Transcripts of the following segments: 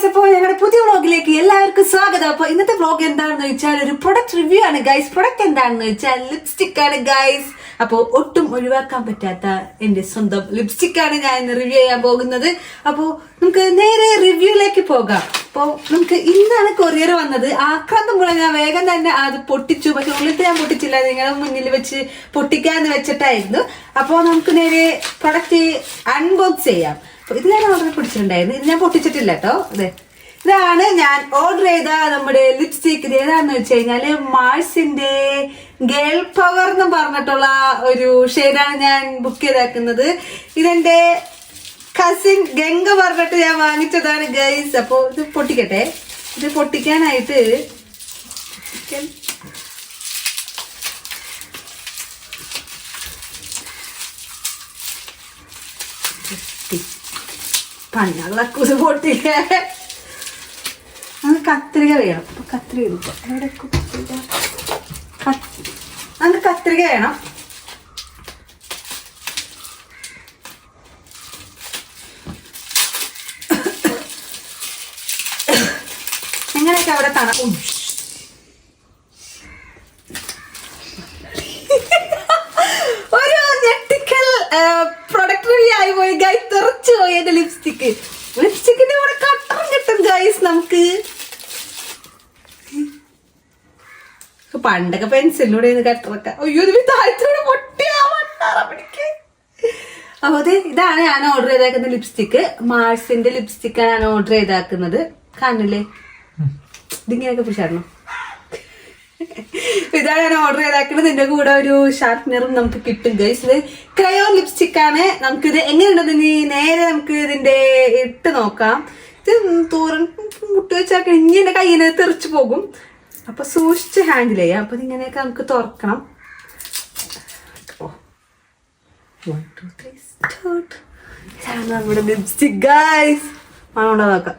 Guys, അപ്പോൾ ഞങ്ങളുടെ പുതിയ വ്ളോഗിലേക്ക് എല്ലാവർക്കും സ്വാഗതം. അപ്പോൾ ഇന്നത്തെ വ്ളോഗ് എന്താണെന്ന് വെച്ചാൽ ഒരു പ്രൊഡക്റ്റ് റിവ്യൂ ആണ് ഗൈസ്. പ്രൊഡക്റ്റ് എന്താണെന്ന് വെച്ചാൽ ലിപ്സ്റ്റിക് ആണ് ഗൈസ്. അപ്പോൾ ഒട്ടും ഒഴിവാക്കാൻ പറ്റാത്ത എന്റെ സ്വന്തം ലിപ്സ്റ്റിക് ആണ് ഞാൻ ഇന്ന് റിവ്യൂ ചെയ്യാൻ പോകുന്നത്. അപ്പോൾ നമുക്ക് നേരെ റിവ്യൂയിലേക്ക് പോകാം. അപ്പോൾ നമുക്ക് ഇന്നാണ് കൊറിയർ വന്നത്. ആക്രാന്തം മൂലം ഞാൻ വേഗം തന്നെ അത് പൊട്ടിച്ചു. പക്ഷെ ഉള്ളിട്ട് ഞാൻ പൊട്ടിച്ചില്ല, നിങ്ങളുടെ മുന്നിൽ വെച്ച് പൊട്ടിക്കാന്ന് വെച്ചിട്ടായിരുന്നു. അപ്പോൾ നമുക്ക് നേരെ പ്രൊഡക്റ്റ് അൺബോക്സ് ചെയ്യാം. ഇത് ഞാൻ ഓർഡർ പിടിച്ചിട്ടുണ്ടായിരുന്നു. ഇത് ഞാൻ പൊട്ടിച്ചിട്ടില്ല കേട്ടോ. അതെ, ഇതാണ് ഞാൻ ഓർഡർ ചെയ്ത നമ്മുടെ ലിപ്സ്റ്റിക്. ഇത് ഏതാണെന്ന് വെച്ച് കഴിഞ്ഞാല് മാഴ്സിന്റെ ഗേൾ പവർ എന്ന് പറഞ്ഞിട്ടുള്ള ഒരു ഷെയ്ഡാണ് ഞാൻ ബുക്ക് ചെയ്താക്കുന്നത്. ഇതെന്റെ കസിൻ ഗംഗ പറഞ്ഞിട്ട് ഞാൻ വാങ്ങിച്ചതാണ് ഗൈസ്. അപ്പൊ ഇത് പൊട്ടിക്കട്ടെ. ഇത് പൊട്ടിക്കാനായിട്ട് പഞ്ഞാളക്കൂത് പൊട്ടിക്കാൻ അത് കത്രിക വേണം. അപ്പൊ കത്രിക എടുക്കാം. എവിടെ അത് കത്രിക വേണം. എങ്ങനെയൊക്കെ അവിടെ തണുക്കും. ഒരു ഞെട്ടിക്കൽ പ്രൊഡക്റ്റ് റിവ്യൂ ആയി പോയി ഗൈസ്. തെറിച്ചു പോയി എന്റെ ലിപ്സ്റ്റിക്ക്. ലിപ്സ്റ്റിക്കിന്റെ കൂടെ കട്ടറും കിട്ടും ഗൈസ് നമുക്ക്. പണ്ടൊക്കെ പെൻസിലൂടെ കട്ടറൊക്കെ. അയ്യോ, ഇത് താഴ്ചയോടെ പൊട്ടിയാ പിടിക്ക്. അപ്പൊ അതെ, ഇതാണ് ഞാൻ ഓർഡർ ചെയ്തേക്കുന്ന ലിപ്സ്റ്റിക്ക്. മാഴ്സിന്റെ ലിപ്സ്റ്റിക്കാണ് ഞാൻ ഓർഡർ ചെയ്താക്കുന്നത്. കാണില്ലേ, ഇതിങ്ങനെയൊക്കെ പിടിച്ചായിരുന്നു. ഇതാണ് ഞാൻ ഓർഡർ ചെയ്താക്കുന്നത്. ഇതിന്റെ കൂടെ ഒരു ഷാർപ്നറും നമുക്ക് കിട്ടും ഗൈസ്. ഇത് ക്രയോൺ ലിപ്സ്റ്റിക് ആണ്. നമുക്കിത് എങ്ങനെയുണ്ടെന്ന് നേരെ നമുക്ക് ഇതിന്റെ ഇട്ട് നോക്കാം. ഇത് തോരൻ മുട്ട് വെച്ചാൽ ഇനി എന്റെ കയ്യിൽ നിന്ന് തെറിച്ചു പോകും. അപ്പൊ സൂക്ഷിച്ച് ഹാൻഡിൽ ചെയ്യാം. അപ്പൊ ഇങ്ങനെയൊക്കെ നമുക്ക് തുറക്കണം. 1 2 3 സ്റ്റാർട്ട്. ഇതാണ് നമ്മുടെ ലിപ്സ്റ്റിക് ഗൈസ്. മണം ഉണ്ടോ നോക്കാം.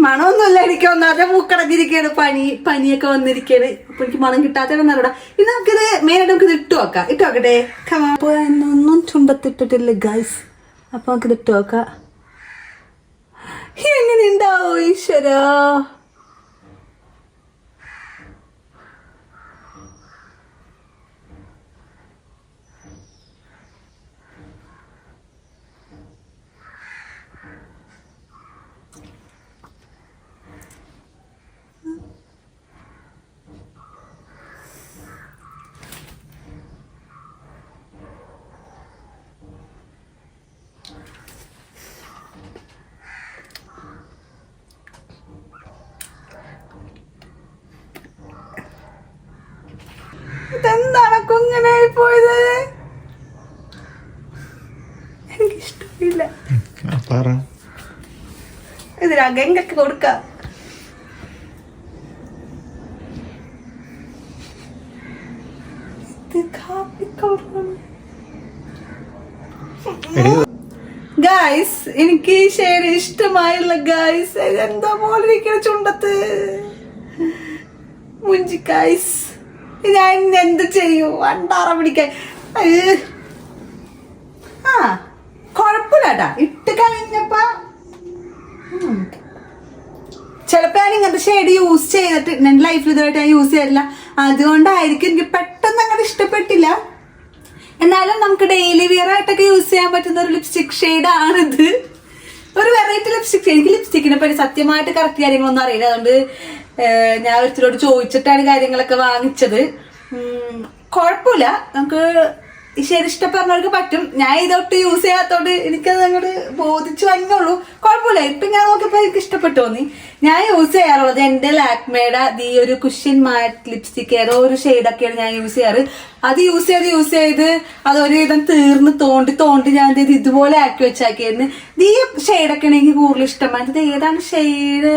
മണമൊന്നുമില്ല. എനിക്ക് ഒന്നാമത്തെ മൂക്കടഞ്ഞിരിക്കുകയാണ്. പനിയൊക്കെ വന്നിരിക്കുകയാണ്. അപ്പൊ എനിക്ക് മണം കിട്ടാത്തവിടെ. ഇനി നമുക്കിത് മെയിനായിട്ട് നമുക്കിത് ഇട്ട് നോക്കാം. ഇട്ട് നോക്കട്ടെ. അപ്പൊ എന്നൊന്നും ചുണ്ടത്തിട്ടിട്ടില്ല ഗൈസ്. അപ്പൊ നമുക്കിത് ഇട്ട് നോക്കാം. എങ്ങനെ ഉണ്ടാവോ ഈശ്വരാ. ഇതെന്താണ് കുങ്ങനെ പോയത്? എനിക്കിഷ്ടമില്ല. ഇതിനാ ഗംഗക്ക് കൊടുക്കാം. ഗൈസ്, എനിക്ക് ഈ ഷെയ്ഡ് ഇഷ്ടമായില്ല ഗൈസ്. എന്താ പോലെ ഇരിക്കണ ചുണ്ടത്ത് മുഞ്ചി ഗൈസ്. ഞാൻ എന്ത് ചെയ്യൂ? വണ്ടാറ പിടിക്കാൻ. കൊഴപ്പില്ലാട്ടാ. ഇട്ട് കഴിഞ്ഞപ്പോ ചിലപ്പോ ഞാൻ ഇങ്ങനത്തെ ഷെയ്ഡ് യൂസ് ചെയ്തിട്ട് എന്റെ ലൈഫിൽ ഇതുമായിട്ട് ഞാൻ യൂസ് ചെയ്തില്ല. അതുകൊണ്ടായിരിക്കും എനിക്ക് പെട്ടെന്ന് അങ്ങനെ ഇഷ്ടപ്പെട്ടില്ല. എന്നാലും നമുക്ക് ഡെയിലി വിയർ ആയിട്ടൊക്കെ യൂസ് ചെയ്യാൻ പറ്റുന്ന ഒരു ലിപ്സ്റ്റിക് ഷെയ്ഡാണിത്. ഒരു വെറൈറ്റി ലിപ്സ്റ്റിക്. എനിക്ക് ലിപ്സ്റ്റിക്കിനെ പറ്റി സത്യമായിട്ട് കറക്റ്റ് കാര്യങ്ങളൊന്നും അറിയില്ല. അതുകൊണ്ട് ഞാൻ ഒരുത്തരോട് ചോദിച്ചിട്ടാണ് കാര്യങ്ങളൊക്കെ വാങ്ങിച്ചത്. കുഴപ്പമില്ല, നമുക്ക് ഈ ഷെയ്ഡ് ഇഷ്ടപ്പെടുന്നവർക്ക് പറ്റും. ഞാൻ ഇതൊട്ട് യൂസ് ചെയ്യാത്തോണ്ട് എനിക്കത് അങ്ങോട്ട് ബോധിച്ചു വന്നുള്ളൂ. കുഴപ്പമില്ല. ഇപ്പൊ ഞാൻ നോക്കിയപ്പോ എനിക്ക് ഇഷ്ടപ്പെട്ടു തോന്നി. ഞാൻ യൂസ് ചെയ്യാറുള്ളത് എന്റെ ലാക്മേയുടെ ഈ ഒരു കുഷ്യൻ മാറ്റ് ലിപ്സ്റ്റിക് ഏതോ ഒരു ഷെയ്ഡൊക്കെയാണ് ഞാൻ യൂസ് ചെയ്യാറ്. അത് യൂസ് ചെയ്ത് അതൊരു വിധം തീർന്ന് തോണ്ടി ഞാൻ ഇതുപോലെ ആക്കി വെച്ചാക്കിയായിരുന്നു. ഈ ഷെയ്ഡൊക്കെയാണ് എനിക്ക് കൂടുതൽ ഇഷ്ടമായത്. ഇത് ഏതാണ് ഷെയ്ഡ്?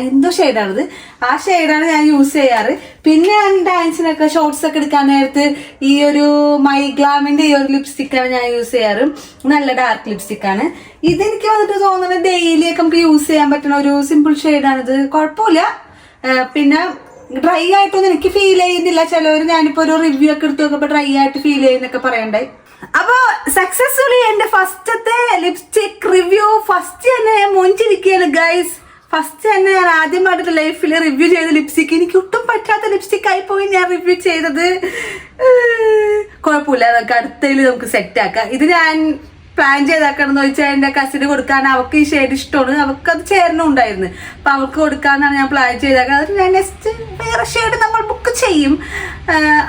എന്തോ ഷെയ്ഡാണിത്. ആ ഷെയ്ഡാണ് ഞാൻ യൂസ് ചെയ്യാറ്. പിന്നെ ഞാൻ ഡാൻസിനൊക്കെ ഷോർട്സ് ഒക്കെ എടുക്കാൻ നേരത്ത് ഈ ഒരു മൈഗ്ലാമിന്റെ ഈ ഒരു ലിപ്സ്റ്റിക്കാണ് ഞാൻ യൂസ് ചെയ്യാറ്. നല്ല ഡാർക്ക് ലിപ്സ്റ്റിക്കാണ്. ഇതെനിക്ക് വന്നിട്ട് തോന്നുന്നത് ഡെയിലി ഒക്കെ നമുക്ക് യൂസ് ചെയ്യാൻ പറ്റുന്ന ഒരു സിമ്പിൾ ഷെയ്ഡാണിത്. കുഴപ്പമില്ല. പിന്നെ ഡ്രൈ ആയിട്ടൊന്നും എനിക്ക് ഫീൽ ചെയ്യുന്നില്ല. ചിലവർ ഞാനിപ്പോ ഒരു റിവ്യൂ ഒക്കെ എടുത്ത് നോക്കുമ്പോ ഡ്രൈ ആയിട്ട് ഫീൽ ചെയ്യുന്നൊക്കെ പറയണ്ടായി. അപ്പൊ സക്സസ്ഫുള്ളി എന്റെ ഫസ്റ്റത്തെ ലിപ്സ്റ്റിക് റിവ്യൂ ഫസ്റ്റ് തന്നെ മോഞ്ചിരിക്കുകയാണ് ഗൈസ്. ഫസ്റ്റ് തന്നെ ഞാൻ ആദ്യമായിട്ട് ലൈഫിൽ റിവ്യൂ ചെയ്ത ലിപ്സ്റ്റിക്, എനിക്ക് ഒട്ടും പറ്റാത്ത ലിപ്സ്റ്റിക് ആയി പോയി ഞാൻ റിവ്യൂ ചെയ്തത്. കുഴപ്പമില്ല, നമുക്ക് അടുത്തതിൽ നമുക്ക് സെറ്റ് ആക്കാം. ഇത് ഞാൻ പ്ലാൻ ചെയ്താക്കണം എന്ന് വെച്ചാൽ എന്റെ കസിന് കൊടുക്കാൻ, അവൾക്ക് ഈ ഷെയ്ഡ് ഇഷ്ടമാണ്, അവൾക്ക് അത് ചേരണുണ്ടായിരുന്നു. അപ്പൊ അവൾക്ക് കൊടുക്കാന്നാണ് ഞാൻ പ്ലാൻ ചെയ്തേക്കുന്നത്. അത് ഞാൻ നെക്സ്റ്റ് വേറെ ഷെയ്ഡ് നമ്മൾ ബുക്ക് ചെയ്യും.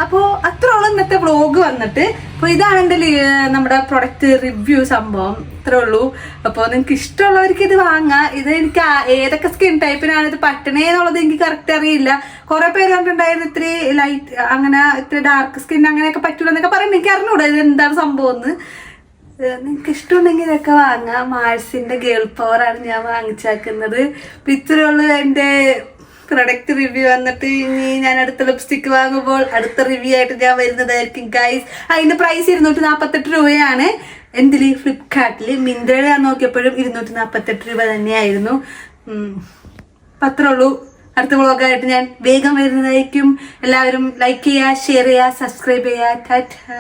അപ്പോൾ അത്രയുള്ള ഇന്നത്തെ വ്ളോഗ് വന്നിട്ട്. അപ്പോൾ ഇതാണ് എൻ്റെ നമ്മുടെ പ്രൊഡക്റ്റ് റിവ്യൂ സംഭവം, ഇത്രേ ഉള്ളൂ. അപ്പോൾ നിങ്ങൾക്ക് ഇഷ്ടമുള്ളവർക്ക് ഇത് വാങ്ങാം. ഇത് എനിക്ക് ഏതൊക്കെ സ്കിൻ ടൈപ്പിനാണ് ഇത് പറ്റണേ എന്നുള്ളത് എനിക്ക് കറക്റ്റ് അറിയില്ല. കുറെ പേര് കണ്ടിട്ടുണ്ടായിരുന്നു ഇത്തിരി ലൈറ്റ്, അങ്ങനെ ഇത്തിരി ഡാർക്ക് സ്കിൻ അങ്ങനെയൊക്കെ പറ്റൂല എന്നൊക്കെ പറയുമ്പോൾ എനിക്ക് അറിഞ്ഞൂടാ ഇത് എന്താണ് സംഭവം എന്ന്. നിങ്ങൾക്ക് ഇഷ്ടമുണ്ടെങ്കിൽ ഇതൊക്കെ വാങ്ങാം. മാഴ്സിന്റെ ഗേൾ പവർ ആണ് ഞാൻ വാങ്ങിച്ചാക്കുന്നത്. ഇത്രയുള്ളൂ എൻ്റെ പ്രൊഡക്റ്റ് റിവ്യൂ. വന്നിട്ട് ഇനി ഞാൻ അടുത്ത ലിപ്സ്റ്റിക് വാങ്ങുമ്പോൾ അടുത്ത റിവ്യൂ ആയിട്ട് ഞാൻ വരുന്നതായിരിക്കും ഗൈസ്. അതിന്റെ പ്രൈസ് 248 രൂപയാണ്. എന്തില്? ഫ്ലിപ്കാർട്ടില്. മിന്ത്രയിൽ ഞാൻ നോക്കിയപ്പോഴും 248 രൂപ തന്നെയായിരുന്നു. അത്രേ ഉള്ളൂ. അടുത്ത വ്ളോഗായിട്ട് ഞാൻ വേഗം വരുന്നതായിരിക്കും. എല്ലാവരും ലൈക്ക് ചെയ്യുക, ഷെയർ ചെയ്യുക, സബ്സ്ക്രൈബ് ചെയ്യുക. ടാറ്റാ.